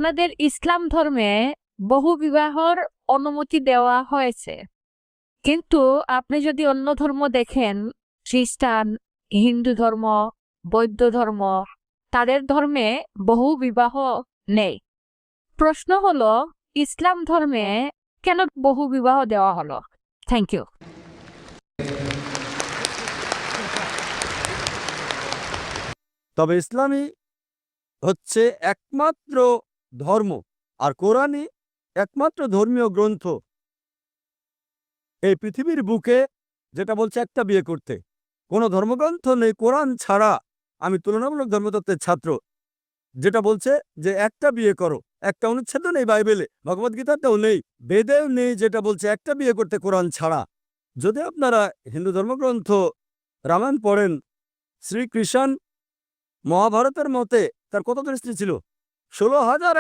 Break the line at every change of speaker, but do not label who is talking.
আপনাদের ইসলাম ধর্মে বহু বিবাহর অনুমতি দেওয়া হয়েছে, কিন্তু আপনি যদি অন্য ধর্ম দেখেন, খ্রিস্টান, হিন্দু ধর্ম, বৌদ্ধ ধর্ম, তাদের ধর্মে বহু বিবাহ নেই। প্রশ্ন হলো, ইসলাম ধর্মে কেন বহু বিবাহ দেওয়া হলো? Thank you.
তবে ইসলামই হচ্ছে একমাত্র ধর্ম, আর কোরআনই একমাত্র ধর্মীয় গ্রন্থ এই পৃথিবীর বুকে যেটা বলছে একটা বিয়ে করতে। কোনো ধর্মগ্রন্থ নেই কোরআন ছাড়া। আমি তুলনামূলক ধর্মতত্ত্বের ছাত্র, যেটা বলছে যে একটা বিয়ে করো। একটা অনুচ্ছেদ নেই বাইবেলে, ভগবদ্গীতাতেও নেই, বেদেও নেই, যেটা বলছে একটা বিয়ে করতে কোরআন ছাড়া। যদি আপনারা হিন্দু ধর্মগ্রন্থ রামায়ণ পড়েন, শ্রীকৃষ্ণ মহাভারতের মতে তার কতজন স্ত্রী ছিল? 16,000।